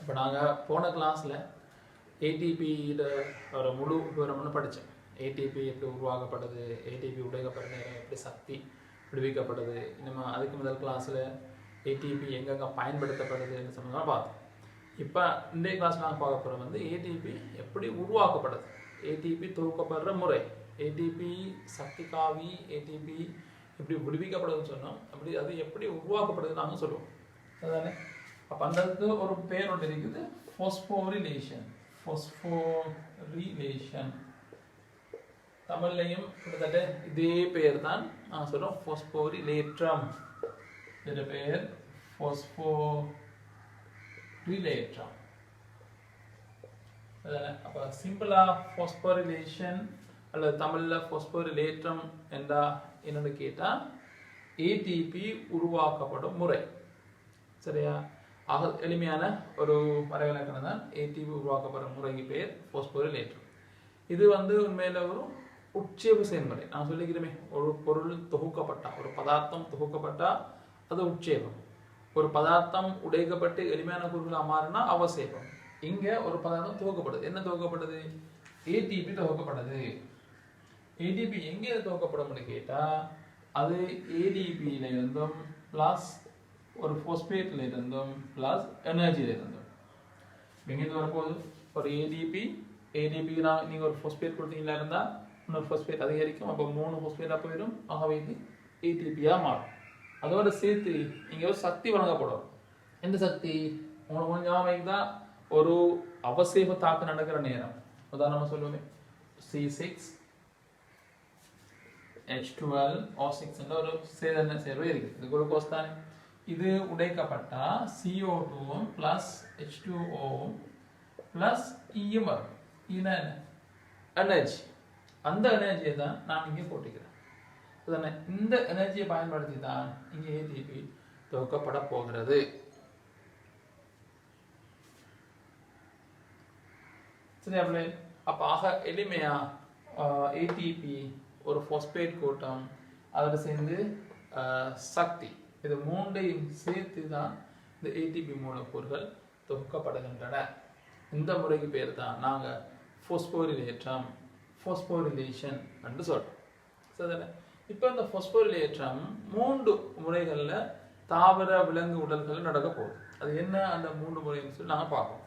இப்போ நாங்கள் போன கிளாஸில் ஏடிபியோட ஒரு முழு விவரம்னு படித்தோம். ஏடிபி எப்படி உருவாக்கப்படுது, ஏடிபி உடையப்படுற நேரம் எப்படி சக்தி விடுவிக்கப்படுது, இன்னும் அதுக்கு முதல் கிளாஸில் ஏடிபி எங்கெங்கே பயன்படுத்தப்படுதுன்னு சொன்னதான் பார்த்தோம். இப்போ இன்றைய கிளாஸ் நாங்கள் பார்க்க போகிறோம் வந்து ஏடிபி எப்படி உருவாக்கப்படுது, ஏடிபி தொகுக்கப்படுற முறை, ஏடிபி சக்தி காவி ஏடிபி எப்படி விடுவிக்கப்படுதுன்னு சொன்னோம். அப்படி அது எப்படி உருவாக்கப்படுதுன்னு நாங்கள் சொல்லுவோம். அதுதானே? அப்போ அந்த ஒரு பேர் ஒன்று இருக்குது, ஃபாஸ்போரிலேஷன். ஃபாஸ்போரிலேஷன் தமிழ்லையும் கிட்டத்தட்ட இதே பேர் தான் நான் சொல்கிறோம், ஃபாஸ்போரிலேற்றம். இதோட பேர் ஃபாஸ்போரிலேற்றம். அப்போ சிம்பிளாக ஃபாஸ்போரிலேஷன் அல்லது தமிழில் ஃபாஸ்போரிலேற்றம் என்றா என்னன்னு கேட்டால் ஏடிபி உருவாக்கப்படும் முறை. சரியா? ஆக எளிமையான ஒரு வரைவிலக்கணம் தான் ஏடிபி உருவாக்கப்படும் முறைக்கு பேர் ஃபாஸ்போரிலேற்றம். இது வந்து உண்மையில ஒரு உட்சேப செயல்முறை. நான் சொல்லிக்கிறேமே, ஒரு பொருள் தொகுக்கப்பட்டா, ஒரு பதார்த்தம் தொகுக்கப்பட்டா அது உட்சேபம். ஒரு பதார்த்தம் உடைக்கப்பட்டு எளிமையான பொருட்களாக மாறினா அவசேபம். இங்க ஒரு பதார்த்தம் துவக்கப்படுது. என்ன துவக்கப்படுது? ஏடிபி துவக்கப்படுது. ஏடிபி எங்கே துவக்கப்படும் கேட்டா அது ஏடிபியில இருந்தும் பிளஸ் ஒரு போஸ்பேட்ல இருந்தும் பிளஸ் எனர்ஜியில இருந்தும் எங்கேருந்து வரப்போகுது? ஒரு ஏடிபி நீங்க ஒரு போஸ்பேட் கொடுத்தீங்களா இருந்தா இன்னொரு போஸ்பேட் அதிகரிக்கும். அப்போ 3 போஸ்பேட்டா போயிடும். ஆகவே இது ஏடிபியா மாறும். அதோட சேர்த்து இங்க ஒரு சக்தி வழங்கப்படும். எந்த சக்தி? உங்களுக்கு ஞாபகம் தான், ஒரு அவசேப தாக்கம் நடக்கிற நேரம், உதாரணமா சொல்லுவோமே C6H12O6 என்ற ஒரு சேதன சேர்வு இருக்கு. இது குளுக்கோஸ் தானே. இது உடைக்கப்பட்டா CO2 பிளஸ் H2O பிளஸ் Eம் வரும். எனர்ஜி. அந்த எனர்ஜியை தான் நான் இங்கே போட்டுக்கிறேன். இந்த எனர்ஜியை பயன்படுத்தி தான் இங்கே ஏடிபி துவக்கப்பட போகிறது. சரி, அப்ப ஆக எளிமையா ஏடிபி ஒரு பாஸ்பேட் கூட்டம், அதோட சேர்ந்து சக்தி, இது மூன்றையும் சேர்த்து தான் இந்த ஏடிபி மூலக்கூறுகள் தொகுக்கப்படுகின்றன. இந்த முறைக்கு பேர் தான் நாங்க பாஸ்போரிலேற்றம், பாஸ்போரிலேஷன் என்று சொல்றோம். சரிதானே? இப்போ இந்த பாஸ்போரிலேற்றம் 3 முறைகள்ல தாவர விலங்கு உடல்கள் நடக்க போகுது. அது என்ன அந்த 3 முறைன்னு சொல்லி நாங்க பார்ப்போம்.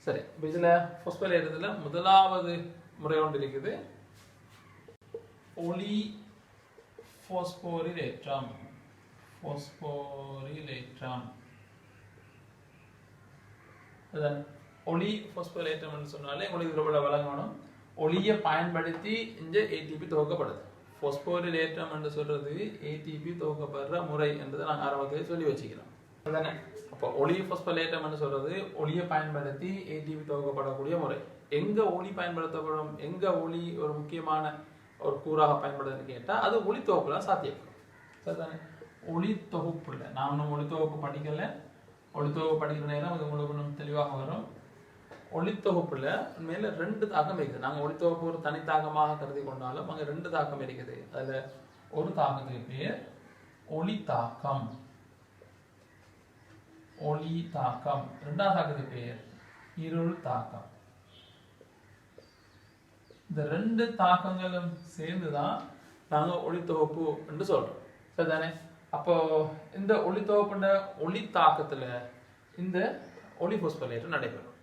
சரி, இப்போ இதுல பாஸ்போரிலேற்றத்துல முதலாவது முறை ஒன்று இருக்குது, ஒளி பாஸ்போரிலேற்றம். பாஸ்போரிலேற்றம் ஒளி பாஸ்போரிலேற்றம் என்று சொன்னாலே உங்களுக்கு இதுல விளங்கணும். ஒளியை பயன்படுத்தி இந்த ஏடிபி துவக்கப்படுது. பாஸ்போரிலேற்றம் என்று சொல்றது ஏடிபி துவக்கப்படுற முறை என்றதை நாங்கள் ஆரம்பத்திலே சொல்லி வச்சுக்கிறோம். அதுதானே? அப்போ ஒளி பாஸ்போரிலேற்றம் என்று சொல்றது ஒளியை பயன்படுத்தி ஏடிபி துவக்கப்படக்கூடிய முறை. எங்க ஒளி பயன்படுத்தப்படும், எங்க ஒளி ஒரு முக்கியமான ஒரு கூறாக பயன்படுதுன்னு கேட்டா அது ஒளி தொகுப்புல சாத்தியப்படும். சரிதானே? ஒளி தொகுப்புல நான் ஒன்றும் ஒளி தொகுப்பு படிக்கல. ஒளி தொகுப்பு படிக்கிற நேரம் அது உங்களுக்கு இன்னும் தெளிவாக வரும். ஒளி தொகுப்புல மேல 2 தாக்கம் இருக்குது. நாங்கள் ஒளி தொகுப்பு ஒரு தனி தாக்கமாக கருதி கொண்டாலும் அங்கே 2 தாக்கம் இருக்குது. அதுல ஒரு தாக்கத்துக்கு பேர் ஒளி தாக்கம். ஒளி தாக்கம். 2ஆவது தாக்கத்துக்கு பேர் இருள் தாக்கம். இந்த 2 தாக்கங்களும் சேர்ந்துதான் நாங்க ஒளி தொகுப்பு என்று சொல்றோம். சரிதானே? அப்போ இந்த ஒளி தொகுப்புன்ற ஒளி தாக்கத்துல இந்த ஒளி பாஸ்போரிலேற்றம் நடைபெறும்.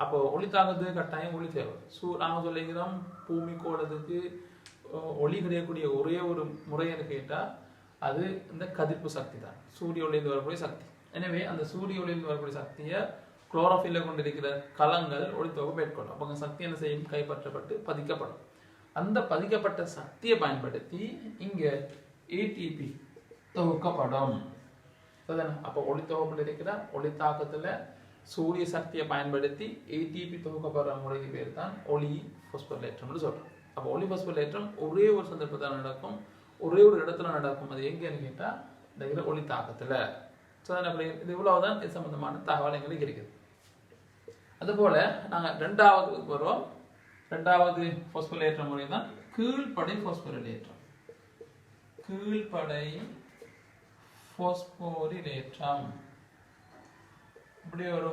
அப்போ ஒளி தாக்கத்துக்கு கட்டாயம் ஒளி தேவை. நாங்க சொல்லிக்கிறோம், பூமி கோளத்துக்கு ஒளி கிடைக்கக்கூடிய ஒரே ஒரு முறைன்னு கேட்டா அது இந்த கதிர்ப்பு சக்தி தான், சூரிய ஒளியிலிருந்து வரக்கூடிய சக்தி. எனவே அந்த சூரிய ஒளியிலிருந்து வரக்கூடிய சக்தியை குளோரோஃபில்ல கொண்டிருக்கிற கலங்கள் ஒளி தொகுப்பு மேற்கொள்ளும். அப்போ சக்தி என்ன செய்யும்? கைப்பற்றப்பட்டு பதிக்கப்படும். அந்த பதிக்கப்பட்ட சக்தியை பயன்படுத்தி இங்க ஏடிபி தொகுக்கப்படும். அப்போ ஒளி தொகுப்புல இருக்கிற ஒளி தாக்கத்துல சூரிய சக்தியை பயன்படுத்தி ஏடிபி தொகுக்கப்படுற முறைக்கு பேர் தான் ஒளி பாஸ்போரிலேற்றம்னு சொல்றோம். அப்போ ஒளி பாஸ்போரிலேற்றம் ஒரே ஒரு சந்தர்ப்பத்தில் நடக்கும், ஒரே ஒரு இடத்துல நடக்கும். அது எங்கன்னு கேட்டா இந்த ஒளி தாக்கத்துல. இது இவ்வளவுதான் இது சம்பந்தமான தகவல் எங்களுக்கு இருக்குது. அதுபோல நாங்க 2வது வருவோம். 2வது பாஸ்போரிலேற்ற முறை தான் கீழ்ப்படை பாஸ்போரிலேற்றம். கீழ்ப்படை பாஸ்போரிலேற்றம். இப்படி ஒரு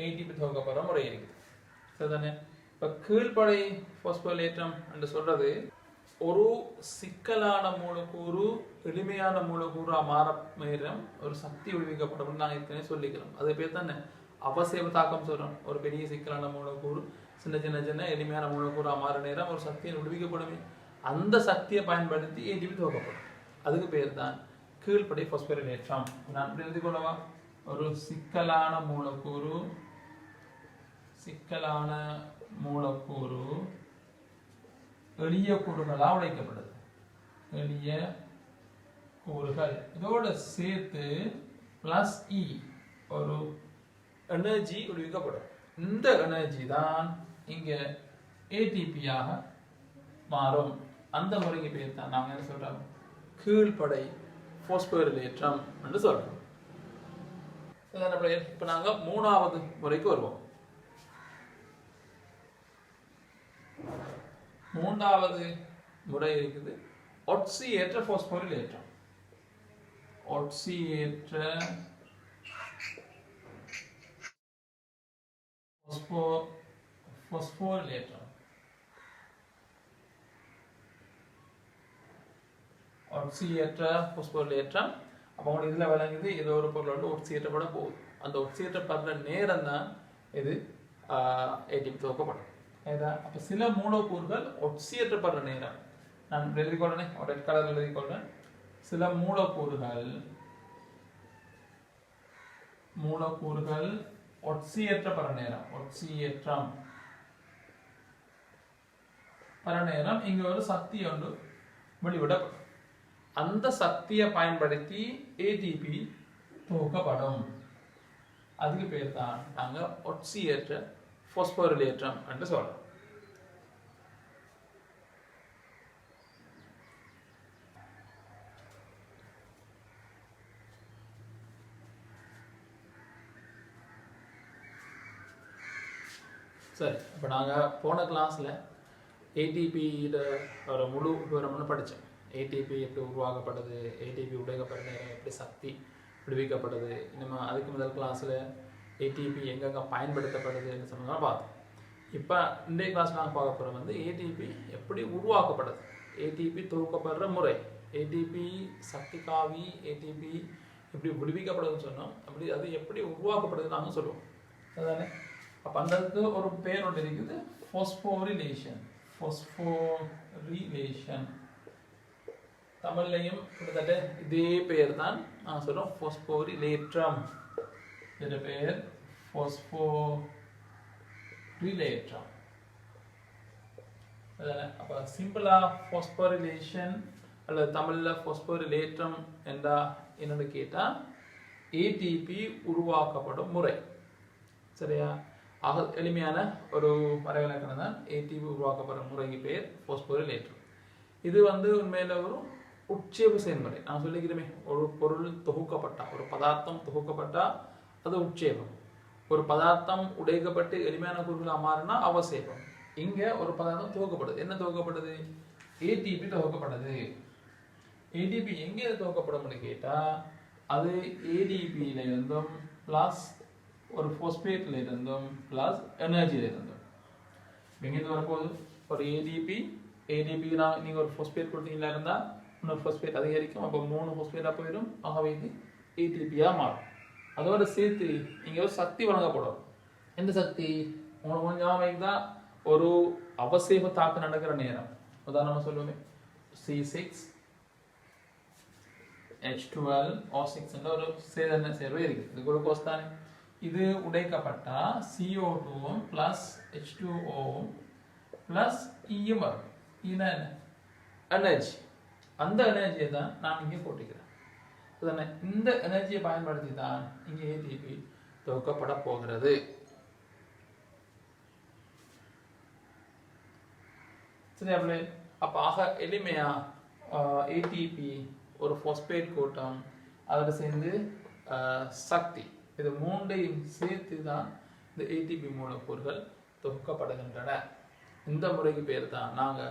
ATP துவக்கப்படுற முறை இருக்குது. சரிதானே? இப்போ கீழ்ப்படை பாஸ்போரிலேற்றம் என்று சொல்றது ஒரு சிக்கலான மூலக்கூறு எளிமையான மூலக்கூறா மாற நேரம் ஒரு சக்தி விடுவிக்கப்படும் நாங்கள் ஏற்கனவே சொல்லிக்கிறோம். அது பேர் தானே அவசேப தாக்கம் சொல்றோம். ஒரு பெரிய சிக்கலான மூலக்கூறு சின்ன சின்ன சின்ன எளிமையான மூலக்கூறா மாற நேரம் ஒரு சக்தியை விடுவிக்கப்படுமே. அந்த சக்தியை பயன்படுத்தி ATP துவக்கப்படும். அதுக்கு பேர் தான் கீழ்ப்படை பாஸ்போரிலேற்றம். நான் எழுதி கொள்ளவா? ஒரு சிக்கலான மூலக்கூறு எளிய கூறுகளாக உடைக்கப்படுது. எளிய கூறுகள் இதோட சேர்த்து பிளஸ் E ஒரு எனர்ஜி விடுவிக்கப்படும். இந்த எனர்ஜி தான் இங்க ATP-யாக மாறும். அந்த முறைக்கு பேர் தான் நாங்கள் என்ன சொல்றோம்? கீழ்ப்படை பாஸ்போரிலேற்றம் என்று சொல்றோம். இப்ப நாங்க மூணாவது முறைக்கு வருவோம். மூன்றாவது முறை இருக்குது ஒட்சியேற்ற பாஸ்போரிலேற்றம். ஒட்சியேற்ற பாஸ்போரிலேற்றம். ஒட்சியேற்ற பாஸ்போரிலேற்றம். அப்போ உங்களுக்கு இதில் விளங்குது ஏதோ ஒரு பொருளோட ஒட்சியேற்றப்பட போகுது. அந்த ஒட்சியேற்றப்படுற நேரம் தான் இது ATP துவக்கப்படும். அப்போ சில மூலக்கூறுகள் ஒட்சியேற்றப்படுற நேரம் நான் எழுதிக்கொள்றேன், ஒரு ரெட் கலர் எழுதிக்கொள்றேன். சில மூலக்கூறுகள் ஒட்சியேற்றப்படுற நேரம், ஒட்சியேற்றம் பர நேரம் இங்க ஒரு சக்தி ஒன்று வெளிவிடப்படும். அந்த சக்தியை பயன்படுத்தி ATP துவக்கப்படும். அதுக்கு பேர் தான் நாங்க ஒட்சியேற்ற பாஸ்போரிலேற்றம் என்று சொல்றோம். சரி, இப்போ நாங்கள் போன கிளாஸில் ATP ஒரு முழு விவரம்னு படித்தோம். ATP எப்படி உருவாக்கப்படுது, ATP உடைக்கப்பட்ட நேரம் எப்படி சக்தி விடுவிக்கப்படுது, இன்னும் அதுக்கு முதல் கிளாஸில் ATP எங்கெங்கே பயன்படுத்தப்படுதுன்னு சொன்னதான் பார்த்தோம். இப்போ இன்றைய கிளாஸ் நாங்கள் பார்க்க போகிறோம் வந்து ATP எப்படி உருவாக்கப்படுது, ATP தொகுக்கப்படுற முறை, ATP சக்தி காவி ATP எப்படி விடுவிக்கப்படுதுன்னு சொன்னோம். அப்படி அது எப்படி உருவாக்கப்படுதுன்னு நாங்கள் சொல்லுவோம். அதானே? அப்போ அந்ததுக்கு ஒரு பேர் ஒன்று இருக்குது, பாஸ்போரிலேஷன். பாஸ்போரிலேஷன் தமிழ்லையும் கிட்டத்தட்ட இதே பேர் தான் நாங்கள் சொல்கிறோம், பாஸ்போரிலேற்றம். இதோட பேர் பாஸ்போரிலேற்றம். அப்போ சிம்பிளாக பாஸ்போரிலேஷன் அல்லது தமிழில் பாஸ்போரிலேற்றம் என்றா என்னன்னு கேட்டால் ATP உருவாக்கப்படும் முறை. சரியா? ஆக எளிமையான ஒரு வரைவிலக்கணம் தான் ATP உருவாக்கப்படும் முறைக்கு பேர் பாஸ்போரிலேற்றம். இது வந்து உண்மையில ஒரு உட்சேப செயல்முறை. நான் சொல்லிக்கிறேமே, ஒரு பொருள் தொகுக்கப்பட்டா, ஒரு பதார்த்தம் தொகுக்கப்பட்டா அது உட்சேபம். ஒரு பதார்த்தம் உடைக்கப்பட்டு எளிமையான கூறுகளாக மாறினா அவசேபம். இங்க ஒரு பதார்த்தம் துவக்கப்படுது. என்ன துவக்கப்படுது? ATP துவக்கப்படுது. ATP எங்கே துவக்கப்படும் கேட்டா அது ADP-ல இருந்தும் பிளஸ் ஒரு பாஸ்பேட்ல இருந்தும் பிளஸ் எனர்ஜில இருந்தும். எங்கேருந்து வரப்போகுது? ஒரு ADP நீங்க ஒரு பாஸ்பேட் கொடுத்தீங்களா இருந்தா இன்னொரு பாஸ்பேட் அதிகரிக்கும். அப்போ 3 பாஸ்பேட்டா போயிடும். ஆகவே இது ATP-யா மாறும். அதோட சேர்த்து இங்க ஒரு சக்தி வழங்கப்படும். எந்த சக்தி? உங்களுக்கு ஞாபகம் தான், ஒரு அவசேப தாக்கம் நடக்கிற நேரம். உதாரணமா சொல்லுவோமே, C6H12O6 என்ற ஒரு சேதன சேர்வை இருக்கு. இது குளுக்கோஸ் தானே. இது உடைக்கப்பட்டா CO2 பிளஸ் H2O பிளஸ் Eயும் வரும். எனர்ஜி. அந்த எனர்ஜியை தான் நான் இங்கே போட்டுக்கிறேன். இந்த எனர்ஜியை பயன்படுத்தி தான் இங்கே ATP துவக்கப்பட போகிறது. சரி, அப்ப ஆக எளிமையா ATP ஒரு பாஸ்பேட் கூட்டம், அதோட சேர்ந்து சக்தி, இது மூன்றையும் சேர்த்து தான் இந்த ATP மூலக்கூறுகள் தொகுக்கப்படுகின்றன. இந்த முறைக்கு பேர் தான் நாங்க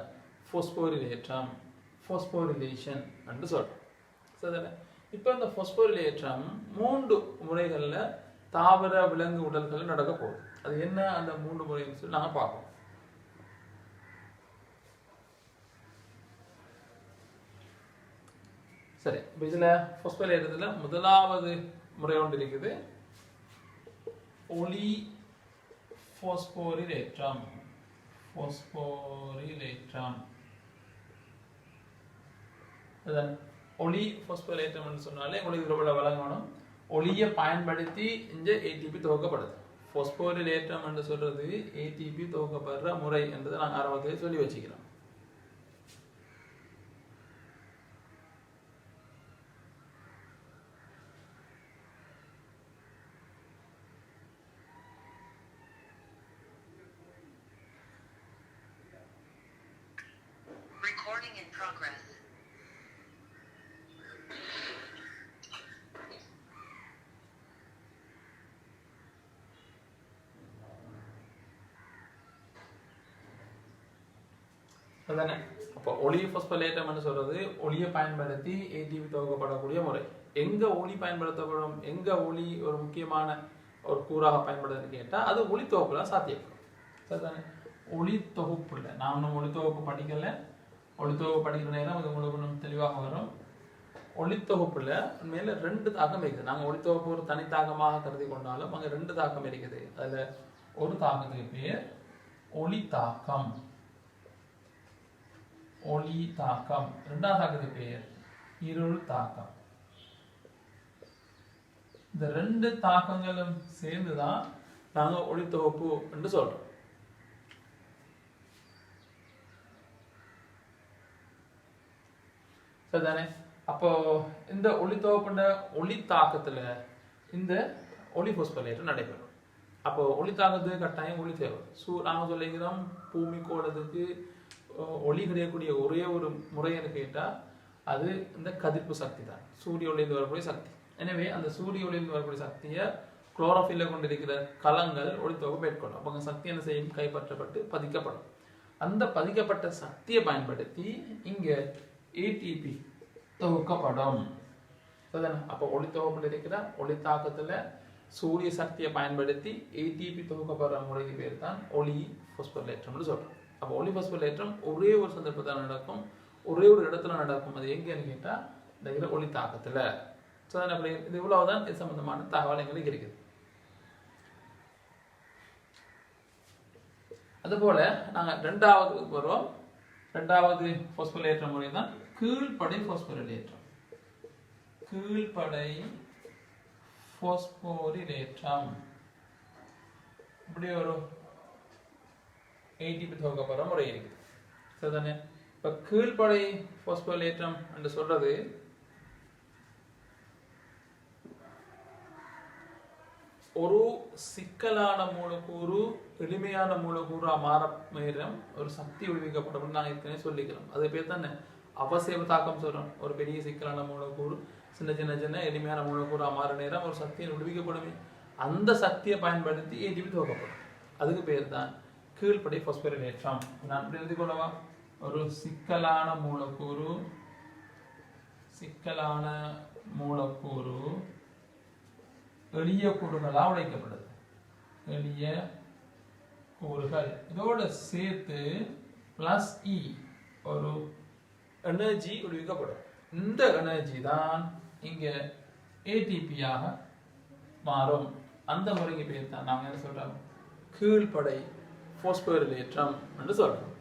பாஸ்போரிலேற்றம், பாஸ்போரிலேஷன் என்று சொல்றோம். சரிதானே? இப்போ இந்த பாஸ்போரிலேற்றம் 3 முறைகளில் தாவர விலங்கு உடல்கள் நடக்க போகுது. அது என்ன அந்த 3 முறைன்னு சொல்லி நாங்கள் பார்ப்போம். சரி, இப்போ இதில் பாஸ்போரிலேற்றத்தில் முதலாவது முறை ஒன்று இருக்குது, ஒளி பாஸ்போரிலேற்றம். ஒளி பாஸ்போரிலேற்றம் சொன்னாலே உங்களுக்கு இதில் வழங்கணும். ஒளியை பயன்படுத்தி இந்த ஏடிபி துவக்கப்படுது. பாஸ்போரிலேற்றம் என்று சொல்றது ஏடிபி துவக்கப்படுற முறை என்றதை நாங்கள் ஆரம்பத்திலே சொல்லி வச்சுக்கிறோம். அதானே? அப்போ ஒளி பாஸ்போரிலேற்றம் சொல்றது ஒளியை பயன்படுத்தி ஏடிபி துவக்கப்படக்கூடிய முறை. எங்க ஒளி பயன்படுத்தப்படும், எங்க ஒளி ஒரு முக்கியமான ஒரு கூறாக பயன்படுதுன்னு கேட்டா அது ஒளி தொகுப்புல சாத்தியப்படும். சரிதானே? ஒளி தொகுப்புல நான் ஒன்றும் ஒளி தொகுப்பு படிக்கல, ஒளி தொகுப்பு படிக்கிற நேரம் அது உங்களுக்கு ஒன்றும் தெளிவாக வரும். ஒளி தொகுப்புல உண்மையில 2 தாக்கம் இருக்குது. நாங்கள் ஒளி தொகுப்பு ஒரு தனி தாக்கமாக கருதி கொண்டாலும் அங்கே 2 தாக்கம் இருக்குது. அதுல ஒரு தாக்கத்துக்கு பேர் ஒளி தாக்கம். ஒளி தாக்கம். 2ஆவது தாக்கத்துக்கு பேர் இருள் தாக்கம். இந்த 2 தாக்கங்களும் சேர்ந்துதான் நாங்க ஒளி தொகுப்பு என்று சொல்றோம். சரிதானே? அப்போ இந்த ஒளி தொகுப்புன்ற ஒளி தாக்கத்துல இந்த ஒளி பாஸ்போரிலேற்றம் நடைபெறும். அப்போ ஒளி தாக்கத்துக்கு கட்டாயம் ஒளி தேவை. நாங்க சொல்லிக்கிறோம் பூமி கோளத்துக்கு ஒளி கிடைக்கக்கூடிய ஒரே ஒரு முறைன்னு கேட்டால் அது இந்த கதிர்ப்பு சக்தி தான், சூரிய ஒளியிலிருந்து வரக்கூடிய சக்தி. எனவே அந்த சூரிய ஒளியிலிருந்து வரக்கூடிய சக்தியை குளோரோஃபில்ல கொண்டிருக்கிற கலங்கள் ஒளித்தொகுப்பு மேற்கொள்ளும். அப்போ சக்தி என்ன செய்யும்? கைப்பற்றப்பட்டு பதிக்கப்படும். அந்த பதிக்கப்பட்ட சக்தியை பயன்படுத்தி இங்க ஏடிபி தொகுக்கப்படும். அப்போ ஒளி தொகுப்பில் இருக்கிற ஒளி தாக்கத்துல சூரிய சக்தியை பயன்படுத்தி ஏடிபி தொகுக்கப்படுற முறைக்கு பேர் தான் ஒளி பாஸ்போரிலேற்றம்னு சொல்றோம். அப்போ ஒளி பாஸ்போரிலேற்றம் ஒரே ஒரு சந்தர்ப்பத்தில் நடக்கும், ஒரே ஒரு இடத்துல நடக்கும். அது எங்கன்னு கேட்டா இந்த ஒளி தாக்கத்துல. இது இவ்வளவுதான் இது சம்பந்தமான தகவல் எங்களுக்கு இருக்குது. அதுபோல நாங்க 2வது வருவோம். 2வது பாஸ்போரிலேற்ற முறை தான் கீழ்ப்படை பாஸ்போரிலேற்றம். கீழ்ப்படை பாஸ்போரிலேற்றம் இப்படி ஒரு ஏடிபி துவக்கப்படுற முறை இருக்கு. சரிதானே? இப்ப கீழ்ப்படை பாஸ்போரிலேற்றம் என்று சொல்றது ஒரு சிக்கலான மூலக்கூறு எளிமையான மூலக்கூறா மாறும் ஒரு சக்தி விடுவிக்கப்படும். நாங்கள் ஏற்கனவே சொல்லிக்கிறோம். அது பேர் தானே அவசேப தாக்கம் சொல்றோம். ஒரு பெரிய சிக்கலான மூலக்கூறு சின்ன சின்ன சின்ன எளிமையான மூலக்கூறா மாற நேரம் ஒரு சக்தியை விடுவிக்கப்படுமே. அந்த சக்தியை பயன்படுத்தி ஏடிபி துவக்கப்படும். அதுக்கு பேர் தான் கீழ்ப்படை பாஸ்போரிலேற்றம். நான் இப்படி எழுதி கொள்ளவா? ஒரு சிக்கலான மூலக்கூறு எளிய கூறுகளா உடைக்கப்படுது. எளிய கூறுகள் இதோட சேர்த்து பிளஸ் இ ஒரு எனர்ஜி விடுவிக்கப்படும். இந்த எனர்ஜி தான் இங்க ஏடிபியாக மாறும். அந்த முறைக்கு பேர் தான் நாங்க என்ன சொல்றோம்? கீழ்ப்படை பாஸ்போரிலேற்றம் என்று சொல்றோம்.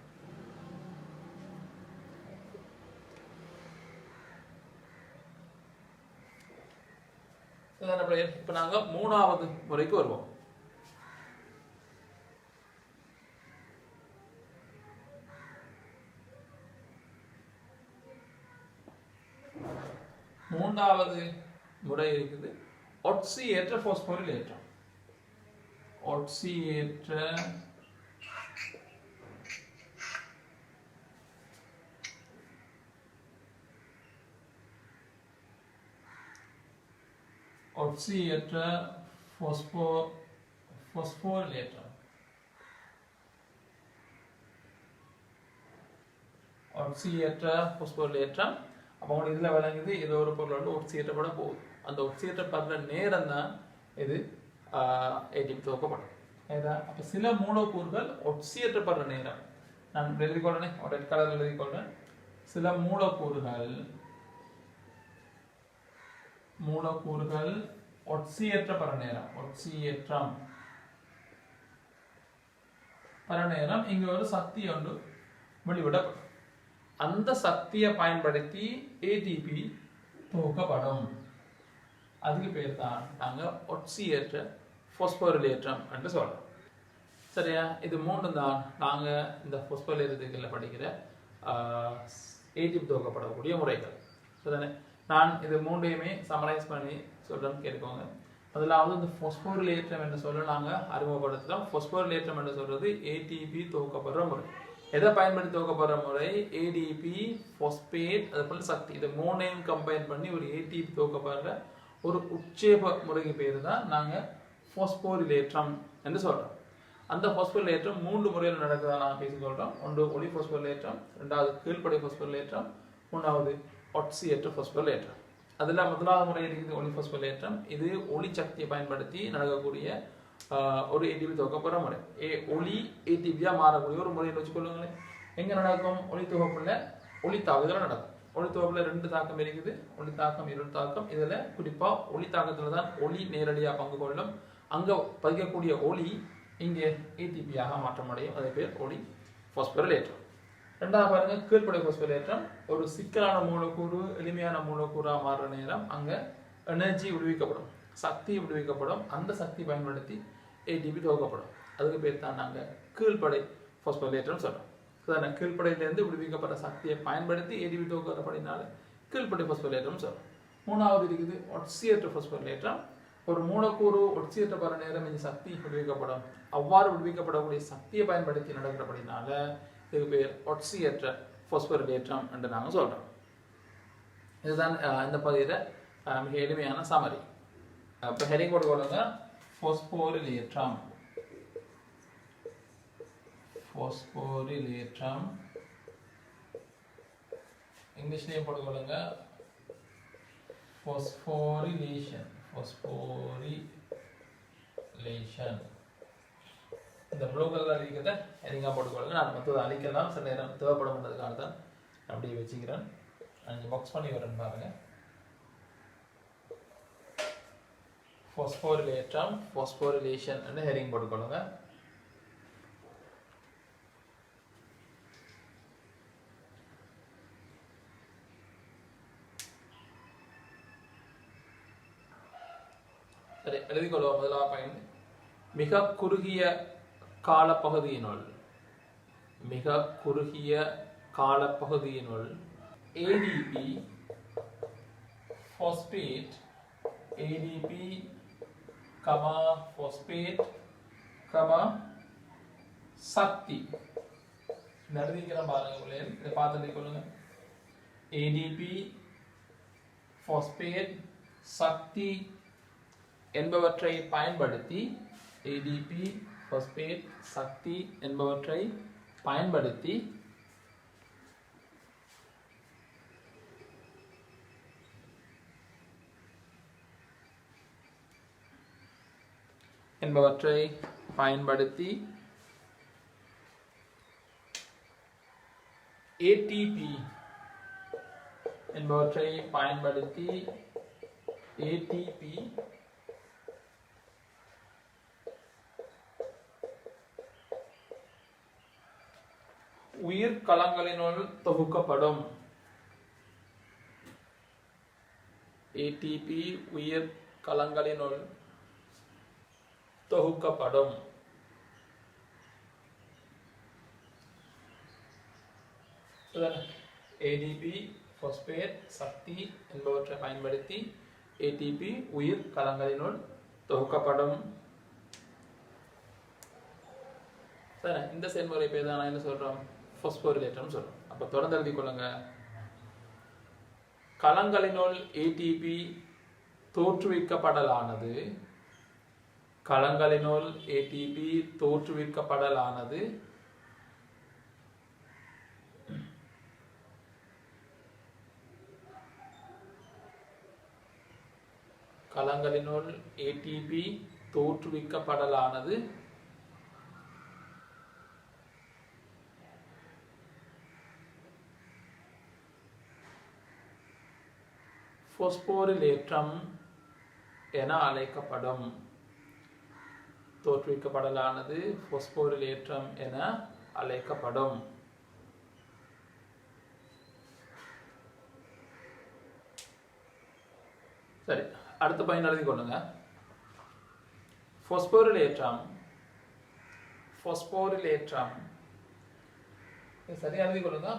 இப்ப நாங்க 3வது முறைக்கு வருவோம். மூன்றாவது முறை இருக்குது ஒட்சியேற்ற பாஸ்போரிலேற்றம். ஒட்சியேற்ற பாஸ்போரிலேற்றம். ஒட்சியேற்ற பாஸ்போரிலேற்றம். அப்போ உங்களுக்கு இதில் விளங்குது ஏதோ ஒரு பொருள் வந்து ஒட்சியேற்றப்பட போகுது. அந்த ஒட்சியேற்றப்படுற நேரம் தான் இது ஏடிபி துவக்கப்படும். ஏதா அப்போ சில மூலக்கூறுகள் ஒட்சியேற்றப்படுற நேரம் நான் எழுதிக்கொள்றேன், ஒரு ரெட் கலர் எழுதிக்கொள்றேன். சில மூலக்கூறுகள் ஒட்சியேற்றப்படுற நேரம், ஒட்சியேற்றம் பர நேரம் இங்க ஒரு சக்தி ஒன்று வெளிவிடப்படும். அந்த சக்தியை பயன்படுத்தி ஏடிபி துவக்கப்படும். அதுக்கு பேர் தான் நாங்க ஒட்சியேற்ற பாஸ்போரிலேற்றம் என்று சொல்றோம். சரியா? இது மூன்று தான் நாங்க இந்த பாஸ்போரிலேற்றத்தில் படிக்கிற ஏடிபி துவக்கப்படக்கூடிய முறைகள். சரிதானே? நான் இது மூன்றையுமே சமரைஸ் பண்ணி சொல்றேன்னு கேட்டுக்கோங்க. முதலாவது இந்த பாஸ்போரிலேற்றம் என்று சொல்ல நாங்க அறிமுகப்படுத்துறோம். பாஸ்போரிலேற்றம் என்று சொல்றது ஏடிபி துவக்கப்படுற முறை. எதை பயன்படுத்தி துவக்கப்படுற முறை? ஏடிபி, பாஸ்பேட், அதுபோல சக்தி, இது மூணையும் கம்பைன் பண்ணி ஒரு ஏடிபி துவக்கப்படுற ஒரு உட்சேப முறைக்கு பேர் தான் நாங்க பாஸ்போரிலேற்றம் என்று சொல்றோம். அந்த பாஸ்போரிலேற்றம் மூன்று முறையில் நடக்குதா நான் பேசிக்கொள்றோம். ஒன்று ஒளி பாஸ்போரிலேற்றம், ரெண்டாவது கீழ்ப்படை பாஸ்போரிலேற்றம், மூணாவது ஒட்சியேற்ற பாஸ்போரிலேற்றம். அதுல முதலாவது முறை இருக்குது ஒளி பாஸ்போரிலேற்றம். இது ஒளி சக்தியை பயன்படுத்தி நடக்கக்கூடிய ஒரு ஏடிபி துவக்கப்படுற முறை. ஒளி ஏடிபியா மாறக்கூடிய ஒரு முறையை வச்சுக்கொள்ளுங்களேன். எங்க நடக்கும்? ஒளி தொகுப்புல ஒளி தாக்குதல் நடக்கும். ஒளி தொகுப்புல ரெண்டு தாக்கம் இருக்குது, ஒளி தாக்கம், இருள் தாக்கம். இதுல குறிப்பா ஒளி தாக்கத்துல தான் ஒளி நேரடியா பங்கு கொள்ளும். அங்க பதிக்கக்கூடிய ஒளி இங்கே ஏடிபியாக மாற்றமடையும். அதே பேர் ஒளி பாஸ்போரிலேற்றம். ரெண்டாவது பாருங்க, கீழ்ப்படை பாஸ்போரிலேற்றம். ஒரு சிக்கலான மூலக்கூறு எளிமையான மூலக்கூறா மாறுற நேரம் அங்க எனர்ஜி விடுவிக்கப்படும், சக்தி விடுவிக்கப்படும். அந்த சக்தி பயன்படுத்தி ஏடிபி துவக்கப்படும். அதுக்கு பேர் தான் நாங்க கீழ்ப்படை பாஸ்போரிலேற்றம் சொல்றோம். கீழ்ப்படையிலிருந்து விடுவிக்கப்பட்ட சக்தியை பயன்படுத்தி ஏடிபி துவக்கப்படினால கீழ்ப்படை பாஸ்போரிலேற்றம் சொல்றோம். மூணாவது இருக்குது ஒட்சியேற்ற பாஸ்போரிலேற்றம். ஒரு மூலக்கூறு ஒட்சியேற்றப்படுற நேரம் இந்த சக்தி விடுவிக்கப்படும். அவ்வாறு விடுவிக்கப்படக்கூடிய சக்தியை பயன்படுத்தி நடக்கிறபடினால இதுக்கு பேர் ஒட்சியேற்ற பாஸ்போரிலேற்றம் என்று நாங்கள் சொல்றோம். இதுதான் இந்த பகுதியில மிக எளிமையான சமரி. இப்போ ஹெடிங் போட்டுக்கொள்ளுங்க, பாஸ்போரிலேற்றம். பாஸ்போரிலேற்றம் இங்கிலீஷ்லயும் போட்டுக்கொள்ளுங்க, பாஸ்போரிலேஷன். பாஸ்போரிலேஷன் இந்த ப்ளூ கலர் அழிக்கிறத ஹெடிங்காக போட்டுக்கொள்ளுங்க. நான் மற்றது அழிக்கலாம், சில நேரம் தேவைப்படும்ன்றதுக்காக தான் அப்படியே வச்சுக்கிறேன். நான் பாக்ஸ் பண்ணி வரேன்னு பாருங்க. பாஸ்போரிலேற்றம், பாஸ்போரிலேஷன் என்று ஹெடிங் போட்டுக்கொள்ளுங்க. சரி, எழுதிக்கொள்வோம். முதலாவது பாயிண்ட், மிக குறுகிய காலப்பகுதியினுள் ஏடிபி பாஸ்பேட், ஏடிபி பாஸ்பேட் சக்தி எழுதிக்கிற பாருங்க. இதை பார்த்து கொள்ளுங்க. ஏடிபி பாஸ்பேட் சக்தி என்பவற்றை பயன்படுத்தி, ஏடிபி பாஸ்பேட் சக்தி என்பவற்றை பயன்படுத்தி ஏடிபி என்பவற்றை பயன்படுத்தி ஏடிபி உயிர் கலங்களினுள் தொகுக்கப்படும். ஏடிபி உயிர் கலங்களினுள் தொகுக்கப்படும். ஏடிபி பாஸ்பேட் சக்தி என்பவற்றை பயன்படுத்தி ஏடிபி உயிர் கலங்களினுள் தொகுக்கப்படும். இந்த செயல்முறை பேர் தான் என்ன சொல்றோம்? பாஸ்போரிலேற்றம் சொல்றோம். அப்ப தொடர்ந்து எழுதிக் கொள்ளுங்க. கலங்களினுள் ஏடிபி தோற்றுவிக்கப்படலானது கலங்களினுள் ATP தோற்றுவிக்கப்படலானது பாஸ்போரிலேற்றம் என அழைக்கப்படும். தோற்றுவிக்கப்படலானது பாஸ்போரிலேற்றம் என அழைக்கப்படும். சரி, அடுத்த பாயிண்ட் எழுதி கொள்ளுங்க. பாஸ்போரிலேற்றம் சரியா எழுதி கொள்ளுங்க.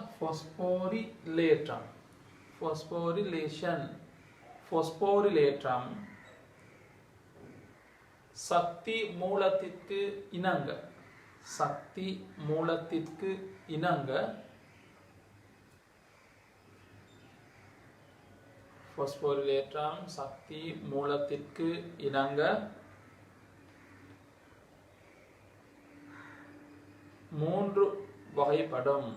பாஸ்போரிலேற்றம் சக்தி மூலத்திற்கு இணங்க பாஸ்போரிலேற்றம் சக்தி மூலத்திற்கு இணங்க மூன்று வகைப்படும்.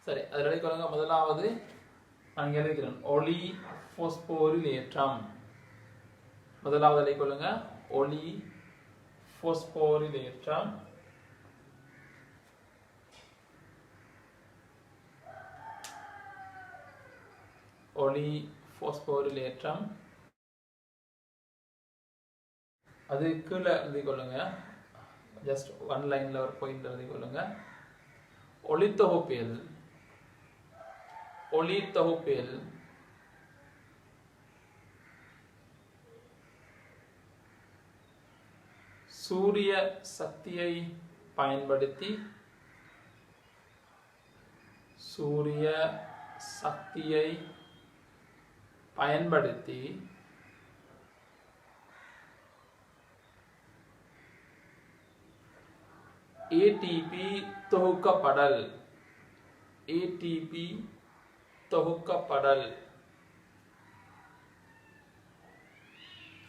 சரி, அதில் எழுதிக்கொள்ளுங்க. முதலாவது நான் எழுதிக்கிறேன் ஒளி பாஸ்போரிலேற்றம். முதலாவது எழுதிக்கொள்ளுங்க ஒளி பாஸ்போரிலேற்றம். அது கீழே எழுதிக்கொள்ளுங்க. ஜஸ்ட் ஒன் லைன்ல ஒரு பாயிண்ட் எழுதிக்கொள்ளுங்க. ஒளித்தொகுப்பில் சூரிய சக்தியை பயன்படுத்தி ATP தொகுக்கப்படல்.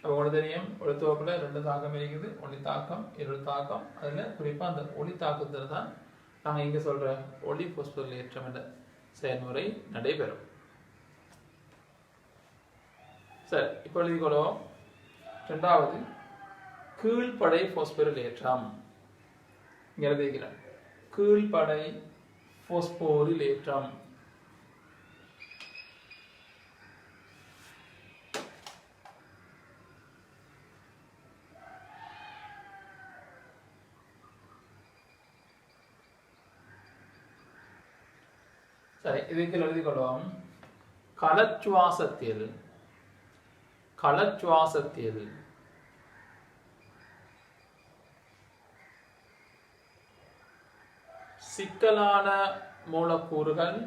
உங்களுக்கு தெரியும், ஒளி தொகுப்புல 2 தாக்கம் இருக்குது. ஒளி தாக்கம், இருள் தாக்கம். அதுல குறிப்பா அந்த ஒளி தாக்கத்துல தான் நாங்க இங்க சொல்ற ஒளி பாஸ்போரிலேற்றம் என்ற செயல்முறை நடைபெறும். சரி, இப்போ எழுதிக்கொள்வோம். இரண்டாவது கீழ்ப்படை பாஸ்போரிலேற்றம். இங்க எழுதிக்கிறேன் கீழ்ப்படை பாஸ்போரிலேற்றம். சரி, இதுக்கு எழுதிக்கொள்வோம். களச்சுவாசத்தில் சிக்கலான மூலக்கூறுகள்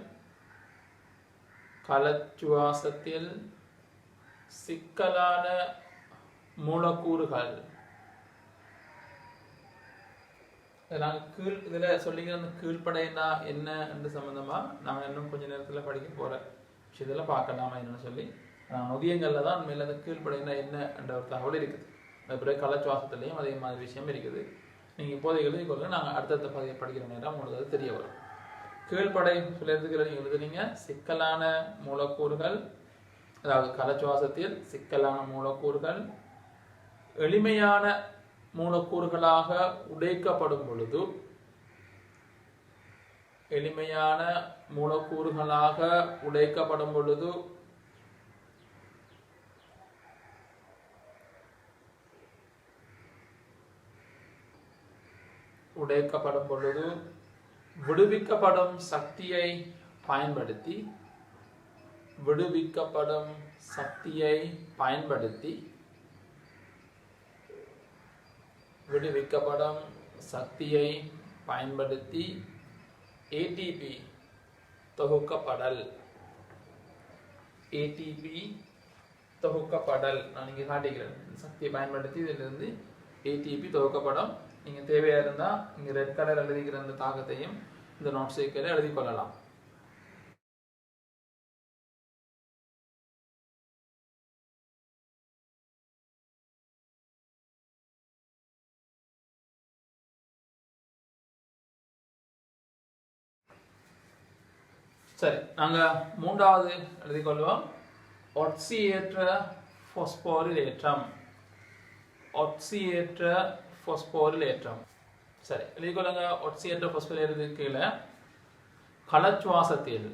இதுல சொல்லிக்கிற அந்த கீழ்ப்படைனா என்ன என்று சம்பந்தமா நாங்க இன்னும் கொஞ்ச நேரத்துல படிக்க போற விஷயத்துல பார்க்கலாமா என்னன்னு சொல்லி நொதியங்கள்ல தான் மேல அந்த கீழ்ப்படைனா என்ன என்ற ஒரு தகவல் இருக்குது. அது பிறகு களச்சுவாசத்திலையும் அதே மாதிரி விஷயம் இருக்குது. நீங்க இப்போதைக்கு எழுதி கொள்ள நாங்க அடுத்தடுத்த பகுதியை படிக்கிற நேரம் உங்களுக்கு அது தெரிய வரும். கீழ்ப்படை சொல்லியிருக்கிற நீங்க எழுதுனீங்க சிக்கலான மூலக்கூறுகள், அதாவது களச்சுவாசத்தில் சிக்கலான மூலக்கூறுகள் எளிமையான மூலக்கூறுகளாக உடைக்கப்படும் பொழுது விடுவிக்கப்படும் சக்தியை பயன்படுத்தி ATP தொகுக்கப்படல். நான் இங்கே காட்டுகிறேன். சக்தியை பயன்படுத்தி இதிலிருந்து ATP தொகுக்கப்படும். நீங்க தேவையா இருந்தா இங்க ரெட் கலர் எழுதிக்கிற அந்த தாக்கத்தையும் இந்த நோட்ஸ் எழுதி கொள்ளலாம். சரி, நாங்கள் மூன்றாவது எழுதிக்கொள்வோம். ஒட்சியேற்ற பாஸ்போரிலேற்றம். ஒட்சியேற்ற பாஸ்போரிலேற்றம். சரி, எழுதிக்கொள்ளுங்க. ஒட்சியேற்ற பாஸ்போரிலேற்றத்துக்கு கீழே களச்சுவாசத்தில்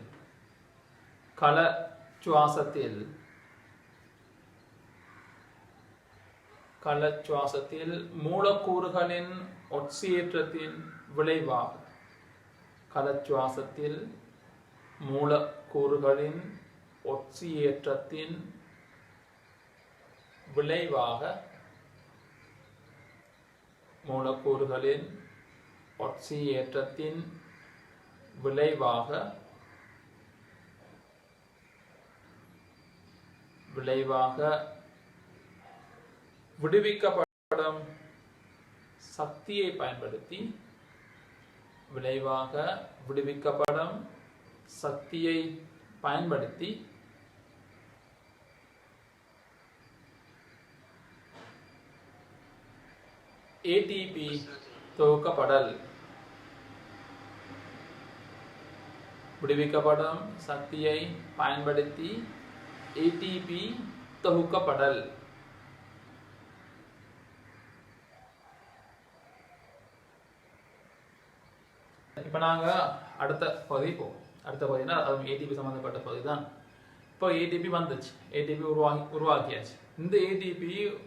மூலக்கூறுகளின் ஒட்சியேற்றத்தின் விளைவாக விடுவிக்கப்படும் சக்தியை பயன்படுத்தி ATP தொகுக்கப்படல். விடுவிக்கப்படும் சக்தியை பயன்படுத்தி ATP தொகுக்கப்படல். இப்போ நாங்கள் அடுத்த பகுதி போவோம். அடுத்த பகுதினா அது ATP சம்மந்தப்பட்ட பகுதி தான். இப்போ ATP வந்துச்சு, ATP உருவாக்கியாச்சு. இந்த ATP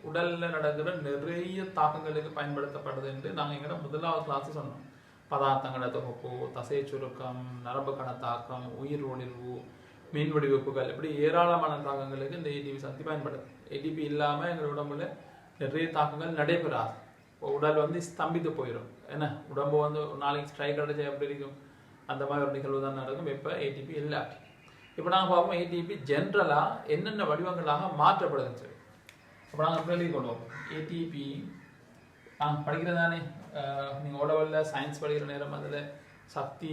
உடலில் நடக்கிற நிறைய தாக்கங்களுக்கு பயன்படுத்தப்படுது என்று நாங்கள் எங்களோட முதலாவது கிளாஸ் சொன்னோம். பதார்த்தங்கள தொகுப்பு, தசை சுருக்கம், நரம்பு கண தாக்கம், உயிர் ஒளிர்வு, மீன் வடிவப்புகள், இப்படி ஏராளமான தாக்கங்களுக்கு இந்த ATP சக்தி பயன்படுது. ATP இல்லாமல் எங்கள் உடம்புல நிறைய தாக்கங்கள் நடைபெறாது. உடல் வந்து ஸ்தம்பித்து போயிடும். என்ன, உடம்பு வந்து ஒரு நாளைக்கு ஸ்ட்ரைக் அடிச்சா எப்படி இருக்கும், அந்த மாதிரி ஒரு நிகழ்வு தான் நடக்கும். இப்போ ATP இல்லாட்டி இப்போ நாங்கள் பார்ப்போம் ATP ஜென்ரலாக என்னென்ன வடிவங்களாக மாற்றப்படுதுன்னு சொல்லி. இப்போ நாங்கள் எப்படி எழுதிக்கொள்வோம். ATP நாங்கள் படிக்கிறதானே, நீங்கள் ஓடவரில் சயின்ஸ் படிக்கிற நேரம் அதில் சக்தி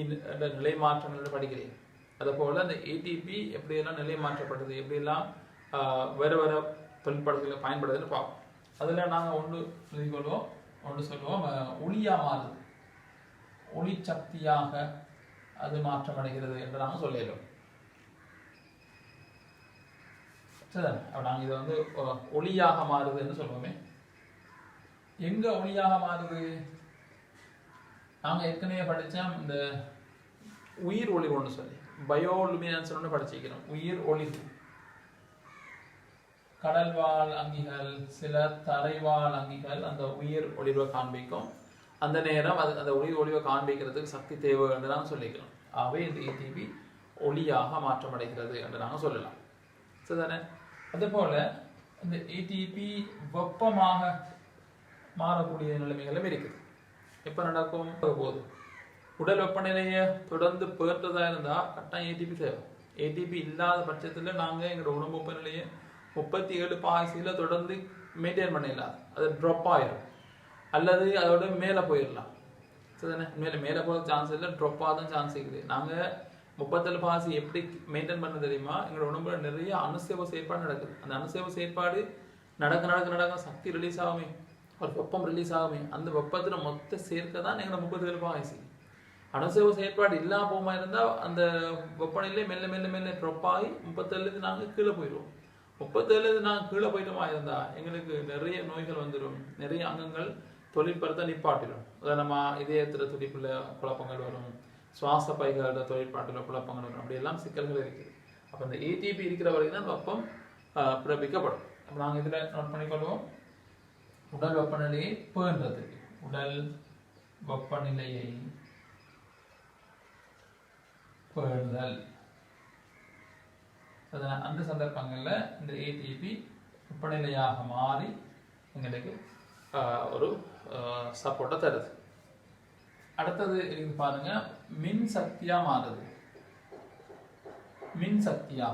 நிலை மாற்றங்கள் படிக்கிறீங்க. அதை போல் அந்த ATP எப்படியெல்லாம் நிலை மாற்றப்படுது, எப்படியெல்லாம் வேறு வேறு தொழில்படுத்தல பயன்படுதுன்னு பார்ப்போம். அதில் நாங்கள் ஒன்று எழுதிக்கொள்வோம். ஒன்று சொல்லுவோம், ஒளியாக மாறுது, ஒளி சக்தியாக அது மாற்றமடைகிறது என்று நாங்கள் சொல்லிடுவோம். சரிதானே? அப்போ நாங்கள் இதை வந்து ஒளியாக மாறுதுன்னு சொல்லுவோமே. எங்கே ஒளியாக மாறுது? நாங்கள் ஏற்கனவே படித்தோம் இந்த உயிர் ஒளி ஒன்று சொல்லி பயோலுமினன்ஸ் ஒன்று படிச்சிருக்கிறோம். உயிர் ஒளிர்வு, கடல்வாழ் அங்கிகள், சில தரைவாழ் அங்கிகள் அந்த உயிர் ஒளிர்வை காண்பிக்கும். அந்த நேரம் அது அந்த உயிர் ஒளிவை காண்பிக்கிறதுக்கு சக்தி தேவை என்று நாங்கள் சொல்லிக்கிறோம். ஆகவே இந்த ATP ஒளியாக மாற்றமடைகிறது என்று நாங்கள் சொல்லலாம். சரிதானே? அதுபோல இந்த ATP வெப்பமாக மாறக்கூடிய நிலைமைகளும் இருக்குது. எப்போ நடக்கும்? போது உடல் வெப்பநிலையை தொடர்ந்து பேர்றதா இருந்தால் கட்டாயம் ATP தேவை. ATP இல்லாத பட்சத்தில் நாங்கள் எங்களோட உடம்பு வெப்பநிலையை 37°C தொடர்ந்து மெயின்டைன் பண்ணிடலாம். அது ட்ராப் ஆயிடும், அல்லது அதோட மேலே போயிடலாம். சரிதானே? மேலே போகிற சான்ஸ் இல்லை, ட்ராப் ஆகும் சான்ஸ் இருக்குது. நாங்கள் 37°C எப்படி மெயின்டைன் பண்ண தெரியுமா? எங்களோட உடம்புல நிறைய அணுசேவ செயற்பாடு நடக்குது. அந்த அணுசேவ செயற்பாடு நடக்க சக்தி ரிலீஸ் ஆகுமே, ஒரு வெப்பம் ரிலீஸ் ஆகுமே. அந்த வெப்பத்தில் மொத்த சேர்க்க தான் எங்களோட 37°C. அணுசேவ செயற்பாடு இல்லாமல் போமா இருந்தால் அந்த வெப்பநிலை மெல்ல மெல்ல மெல்ல ட்ராப் ஆகி 37 நாங்கள் கீழே போயிடுவோம். 37 நாங்கள் கீழே போயிட்டோமா இருந்தால் எங்களுக்கு நிறைய நோய்கள் வந்துடும், நிறைய அங்கங்கள் தொழிற்படுத்த நிப்பாட்டிடும். உதாரணமாக இதயத்தில் துடிப்பில் குழப்பங்கள் வரும், சுவாச பைகளோட தொழிற்பாட்டில் குழப்பங்கள் வரும், அப்படியெல்லாம் சிக்கல்கள் இருக்குது. அப்போ இந்த ATP இருக்கிற வரைக்கும் தான் வெப்பம் பிறப்பிக்கப்படும். அப்போ நாங்கள் இதில் நோட் பண்ணிக்கொள்வோம். உடல் வெப்பநிலையை பேணுறதுக்கு, உடல் வெப்பநிலையை பேணுதல், அந்த சந்தர்ப்பங்களில் இந்த ATP வெப்பநிலையாக மாறி எங்களுக்கு ஒரு சப்போர்ட்டை தருது. அடுத்தது இது பாருங்க, மின் சக்தியா மாறுது. மின் சக்தியா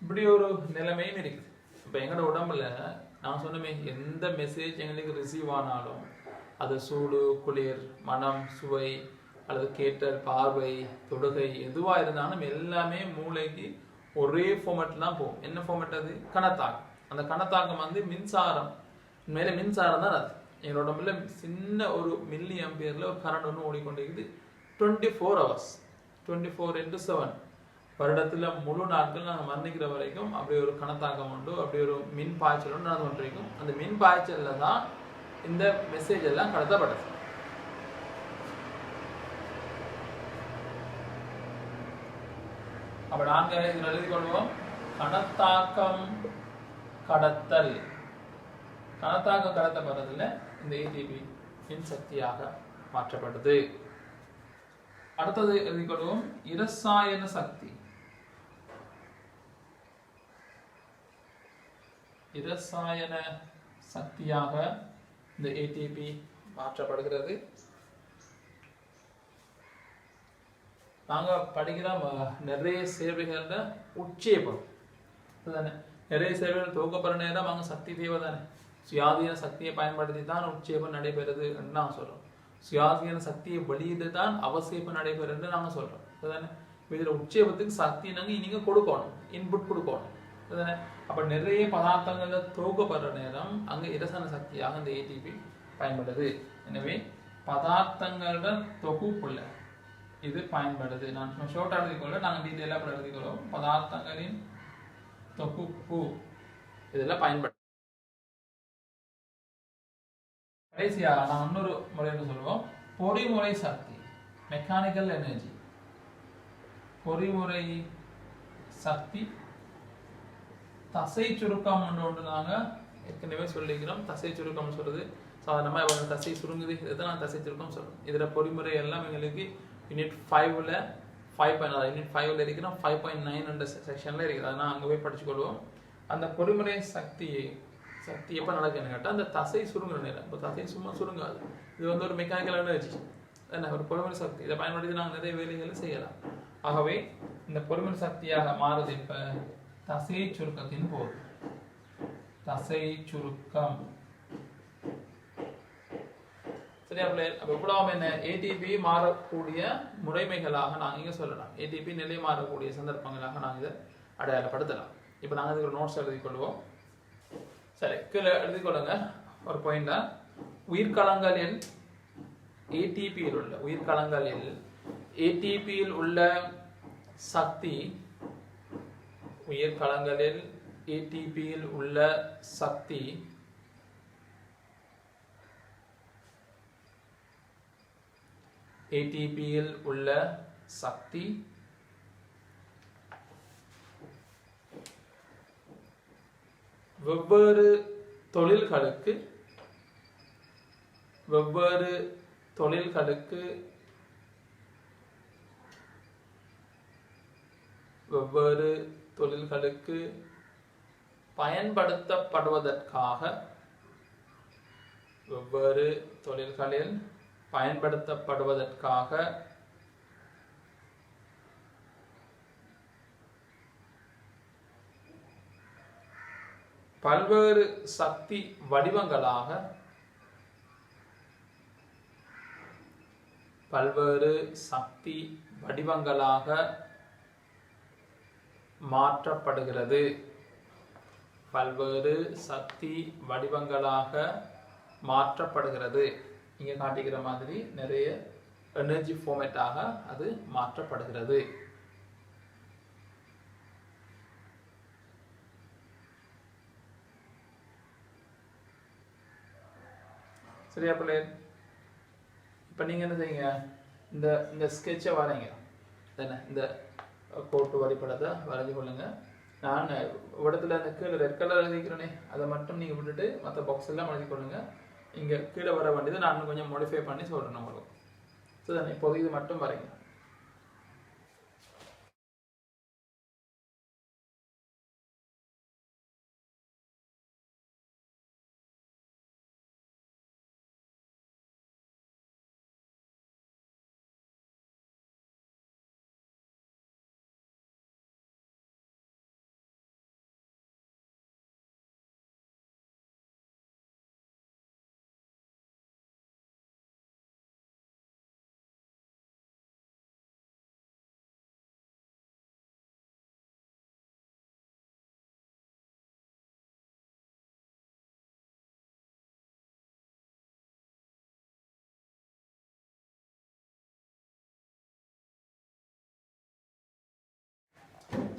இப்படி ஒரு நிலைமையும் இருக்குது. இப்போ எங்களோட உடம்புல நான் சொன்னமே, எந்த மெசேஜ் எங்களுக்கு ரிசீவ் ஆனாலும் அது சூடு, குளிர், மனம், சுவை அல்லது கேட்டல், பார்வை, தொடுகை எதுவாக இருந்தாலும் எல்லாமே மூளைக்கு ஒரே ஃபார்மேட் தான் போகும். என்ன ஃபார்மேட்? அது கணத்தாக்கம். அந்த கணத்தாக்கம் வந்து மின்சாரம், மேலே மின்சாரம் தான். அது எங்களோட உடம்புல சின்ன ஒரு மில்லி ஆம்பியர்ல ஒரு கரண்ட் ஒன்று ஓடிக்கொண்டிருக்குது 24 hours. 24/7 வருடத்துல முழு நாட்கள் நாங்கள் மரணிக்கிற வரைக்கும் அப்படி ஒரு கணத்தாக்கம் உண்டு, அப்படி ஒரு மின் பாய்ச்சல் உண்டு நடந்து கொண்டிருக்கும். அந்த மின் பாய்ச்சல்ல தான் இந்த மெசேஜ் எல்லாம் கடத்தப்பட்டது. அப்ப நாங்க இதில் எழுதிக் கொள்வோம், கணத்தாக்கம் கடத்தல். கணத்தாக்கம் கடத்தப்படுறதுல இந்த ஏடிபி மின் சக்தியாக மாற்றப்படுது. அடுத்தது எழுதிக் கொள்வோம், இரசாயன சக்தி. இரசாயன சக்தியாக இந்த ஏடிபி மாற்றப்படுகிறது. நாங்க படிக்கிற நிறைய சேவைகள்ல உட்சேபம் தானே, நிறைய சேவைகள் துவக்கப்படுற நேரம் அங்கே சக்தி தேவை தானே. சுயாதீன சக்தியை பயன்படுத்தி தான் உட்சேபம் நடைபெறுது என்று நாங்கள் சொல்றோம். சுயாதீன சக்தியை வெளியிட்டு தான் அவசேபம் நடைபெறுன்னு நாங்கள் சொல்றோம் தானே. இதில் உட்சேபத்துக்கு சக்தி நீங்க கொடுக்கணும், இன்புட் கொடுக்கணும் தானே. அப்ப நிறைய பதார்த்தங்கள்ல துவக்கப்படுற நேரம் அங்க இரசாயன சக்தியாக இந்த ஏடிபி பயன்படுது. எனவே பதார்த்தங்களோட தொகுப்புள்ள இது பயன்படுது. நான் ஷோர்ட் எழுதிக்கொள்ள, நாங்கள் டீட்டெயிலாக எழுதிக்கிறோம். பதார்த்தங்களின் தொகுப்பு இதெல்லாம் பயன்படுது. கடைசியாக நான் இன்னொரு முறைன்னு சொல்லுவோம், பொறிமுறை சக்தி, மெக்கானிக்கல் எனர்ஜி. பொறிமுறை சக்தி தசை சுருக்கம் ஒன்று நாங்கள் ஏற்கனவே சொல்லிக்கிறோம். தசை சுருக்கம் சொல்றது சாதாரணமாக இவங்க தசை சுருங்குது, இதுதான் நான் தசை சுருக்கம் சொல்றோம். இதில் பொறிமுறை எல்லாம் எங்களுக்கு யூனிட் 5ல 5.9 யூனிட் 5ல இருக்கிறோம், 5.9 செக்ஷன்ல இருக்குது. அதனால் அங்கே போய் படிச்சுக்கொள்வோம். அந்த பொறிமுறை சக்தி எப்போ நடக்குன்னு கேட்டால் அந்த தசை சுருங்குற நேரம். இப்போ தசை சும்மா சுருங்காது, இது வந்து ஒரு மெக்கானிக்கல் எனர்ஜி என்ன, ஒரு பொறிமுறை சக்தி. இதை பயன்படுத்தி நாங்கள் நிறைய வேலைகளை செய்யலாம். ஆகவே இந்த பொறிமுறை சக்தியாக மாறுது இப்போ தசை சுருக்கத்தின் போது. தசை சுருக்கம் சரியா பிள்ளைகள்? அப்ப இவ்வளவு என்ன, ஏடிபி மாறக்கூடிய முறைமைகளாக நாங்கள் இங்கே சொல்லலாம். ஏடிபி நிலை மாறக்கூடிய சந்தர்ப்பங்களாக நாங்கள் இதை அடையாளப்படுத்தலாம். இப்போ நாங்கள் இதுக்கு ஒரு நோட்ஸ் எழுதிக் கொள்வோம். சரி, கீழே எழுதிக் கொள்ளுங்க ஒரு பாயிண்டா. உயிர்கலங்களில் ஏடிபியில் உள்ள உயிர்கலங்களில் ஏடிபியில் உள்ள சக்தி, உயிர்கலங்களில் ஏடிபியில் உள்ள சக்தி ஏடிபியில் உள்ள சக்தி வெவ்வேறு தொழில்களுக்கு பயன்படுத்தப்படுவதற்காக வெவ்வேறு தொழில்களில் பயன்படுத்தப்படுவதற்காக பல்வேறு சக்தி வடிவங்களாக மாற்றப்படுகிறது. பல்வேறு சக்தி வடிவங்களாக மாற்றப்படுகிறது. இங்கே காட்டிக்கிற மாதிரி நிறைய எனர்ஜி ஃபார்மேட்டாக அது மாற்றப்படுகிறது. சரியா பிள்ளை? இப்போ நீங்கள் என்ன செய்யுங்க, இந்த ஸ்கெட்சை வரைங்க தானே, இந்த கோட்டு வழிபடத்தை வரைஞ்சி கொள்ளுங்க. நான் இடத்துல அந்த கீழே ரெட் கலர் எழுதிக்கிறேனே அதை மட்டும் நீங்கள் விட்டுட்டு மற்ற பாக்ஸ் எல்லாம் எழுதி கொள்ளுங்க. இங்கே கீழே வர வேண்டியது நான் கொஞ்சம் மாடிஃபை பண்ணி சொல்கிறேன் உங்களுக்கு. ஸோ தானே, இப்போது இது மட்டும் வரைங்க.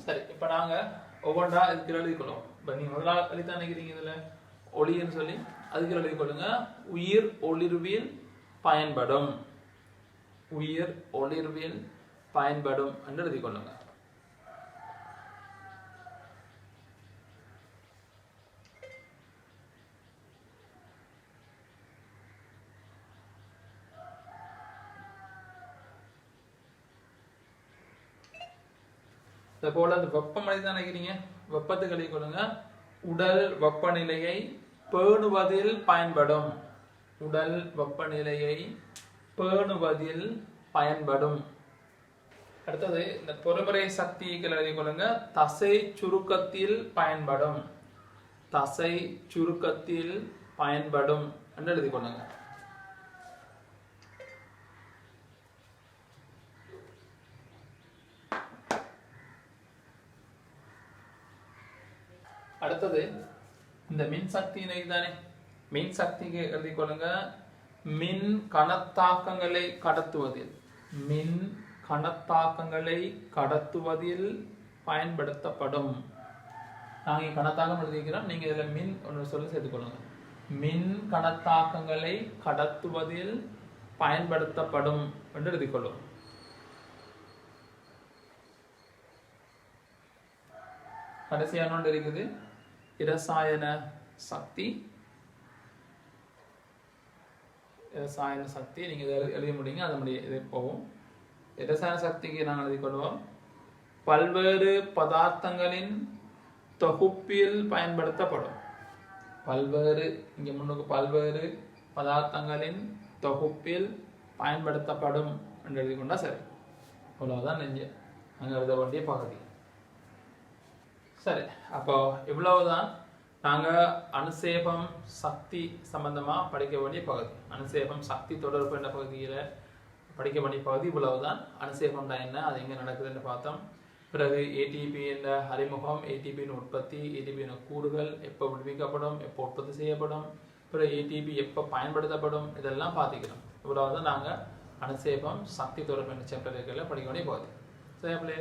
சரி, இப்போ நாங்கள் ஒவ்வொன்றா இதுக்கு எழுதிக்கொள்ளுவோம். இப்போ நீங்கள் முதலாக எழுதித்தான் நினைக்கிறீங்க இதில் ஒளின்னு சொல்லி, அதுக்கு எழுதிக்கொள்ளுங்க. உயிர் ஒளிர்வில் பயன்படும், உயிர் ஒளிர்வில் பயன்படும் என்று எழுதிக்கொள்ளுங்க. அதே போல அந்த வெப்பமடை தான் நினைக்கிறீங்க, வெப்பத்துக்கு எழுதிக்கொள்ளுங்க. உடல் வெப்பநிலையை பேணுவதில் பயன்படும், உடல் வெப்பநிலையை பேணுவதில் பயன்படும். அடுத்தது இந்த பொறுமுறை சக்திக்கு எழுதிக்கொள்ளுங்க. தசை சுருக்கத்தில் பயன்படும், தசை சுருக்கத்தில் பயன்படும் என்று எழுதிக்கொள்ளுங்க. அடுத்தது இந்த மின்சக்தியினை தானே, மின்சக்திக்கு எழுதிக்கொள்ளுங்க. மின் கணத்தாக்கங்களை கடத்துவதில், மின் கணத்தாக்கங்களை கடத்துவதில் பயன்படுத்தப்படும். நாங்கள் கணத்தாக்கம் எழுதிக்கிறோம், நீங்க இதுல மின் ஒன்று சொல்லி சேர்த்துக்கொள்ளுங்க. மின் கணத்தாக்கங்களை கடத்துவதில் பயன்படுத்தப்படும் என்று எழுதிக்கொள்ளும். கடைசியான ஒன்று இருக்குது இரசாயன சக்தி. இரசாயன சக்தி நீங்க இதை எழுத முடியுங்க, அது முடியும் இது போகும். இரசாயன சக்திக்கு நாங்கள் எழுதிக்கொள்வோம். பல்வேறு பதார்த்தங்களின் தொகுப்பில் பயன்படுத்தப்படும், பல்வேறு இங்க முன்னுக்கு பல்வேறு பதார்த்தங்களின் தொகுப்பில் பயன்படுத்தப்படும் என்று எழுதி கொண்டா சரி. அவ்வளவுதான் நெஞ்சு அங்க எழுத வேண்டிய பகுதி. சரி, அப்போ இவ்வளவுதான் நாங்க அனுசேபம் சக்தி சம்பந்தமா படிக்க வேண்டிய பகுதி. அனுசேபம் சக்தி தொடர்பு என்ற பகுதியில படிக்க வேண்டிய பகுதி இவ்வளவுதான். அனுசேபம்னா என்ன, அது எங்க நடக்குதுன்னு பார்த்தோம். பிறகு ஏடிபி என்ற அறிமுகம், ஏடிபியின் உற்பத்தி, ஏடிபியின் கூறுகள் எப்போ விடுவிக்கப்படும், எப்போ உற்பத்தி செய்யப்படும், பிறகு ஏடிபி எப்போ பயன்படுத்தப்படும், இதெல்லாம் பார்த்துக்கிறோம். இவ்வளவுதான் நாங்க அனுசேபம் சக்தி தொடர்பு என்ற சாப்டர் படிக்க வேண்டிய பகுதி. சரி.